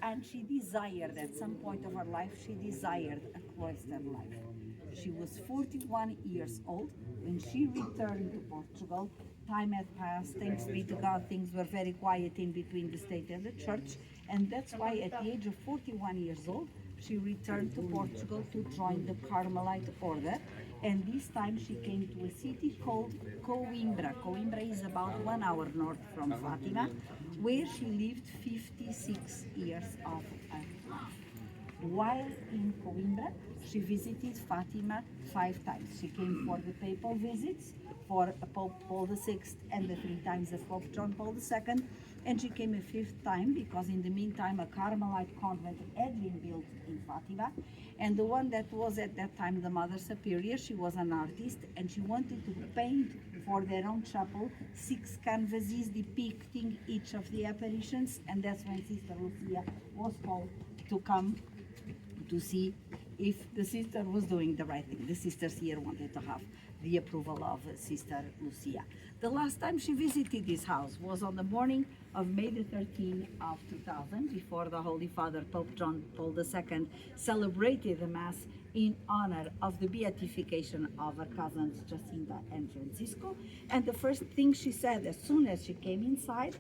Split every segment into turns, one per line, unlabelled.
And she desired, at some point of her life, she desired a cloistered life. She was 41 years old when she returned to Portugal. Time had passed, thanks be to God, things were very quiet in between the state and the church, and that's why at the age of 41 years old, she returned to Portugal to join the Carmelite order, and this time she came to a city called Coimbra. Coimbra is about 1 hour north from Fatima, where she lived 56 years of her life. While in Coimbra, she visited Fatima 5 times. She came for the papal visits, for Pope Paul VI, and the 3 times of Pope John Paul II, and she came a 5th time because in the meantime a Carmelite convent had been built in Fatima, and the one that was at that time the Mother Superior, she was an artist, and she wanted to paint for their own chapel 6 canvases depicting each of the apparitions, and that's when Sister Lucia was called to come to see if the sister was doing the right thing. The sisters here wanted to have the approval of Sister Lucia. The last time she visited this house was on the morning of May the 13th of 2000, before the Holy Father, Pope John Paul II, celebrated the Mass in honor of the beatification of her cousins Jacinta and Francisco. And the first thing she said as soon as she came inside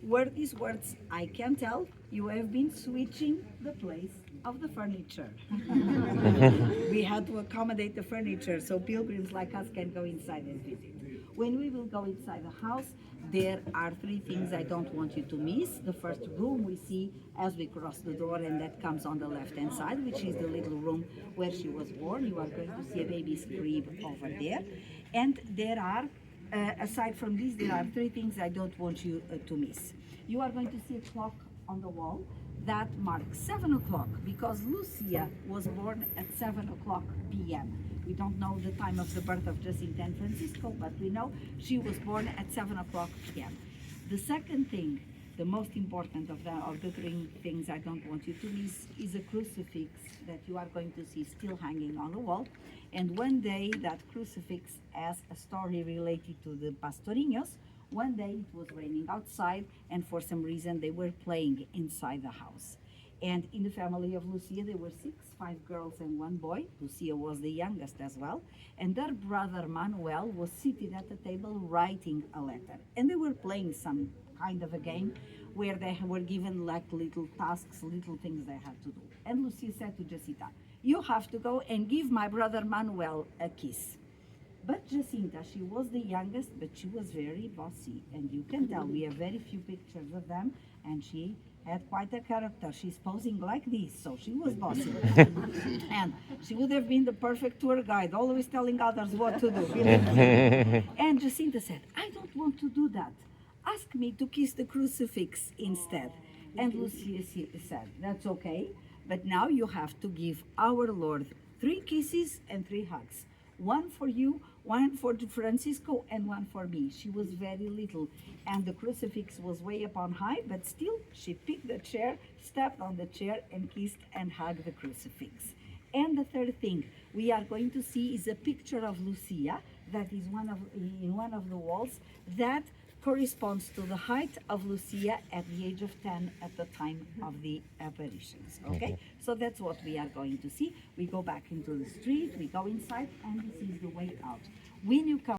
were these words: "I can tell you have been switching the place of the furniture." We had to accommodate the furniture so pilgrims like us can go inside and visit. When we will go inside the house, there are 3 things I don't want you to miss. The first room we see as we cross the door, and that comes on the left-hand side, which is the little room where she was born. You are going to see a baby's crib over there. And there are aside from this, there are 3 things I don't want you to miss. You are going to see a clock on the wall that marks 7 o'clock, because Lucia was born at 7 o'clock p.m. We don't know the time of the birth of Jacinta and Francisco, but we know she was born at 7 o'clock p.m. The second thing, the most important of the 3 things I don't want you to miss, is a crucifix that you are going to see still hanging on the wall. And one day that crucifix has a story related to the Pastorinhos. One day it was raining outside, and for some reason they were playing inside the house. And in the family of Lucia there were 6, 5 girls and 1 boy. Lucia was the youngest as well. And their brother Manuel was seated at the table writing a letter. And they were playing some kind of a game where they were given like little tasks, little things they had to do. And Lucia said to Jacinta, "You have to go and give my brother Manuel a kiss." But Jacinta, she was the youngest, but she was very bossy. And you can tell, we have very few pictures of them, and she had quite a character. She's posing like this, so she was bossy. And she would have been the perfect tour guide, always telling others what to do. And Jacinta said, "I don't want to do that. Ask me to kiss the crucifix instead." And Lucia said, "That's okay, but now you have to give our Lord 3 kisses and 3 hugs. 1 for you, 1 for Francisco, and 1 for me." She was very little, and the crucifix was way up on high, but still she picked the chair, stepped on the chair, and kissed and hugged the crucifix. And the third thing we are going to see is a picture of Lucia that is in one of the walls that corresponds to the height of Lucia at the age of 10 at the time of the apparitions. Okay, so that's what we are going to see. We go back into the street, we go inside, and this is the way out. When you come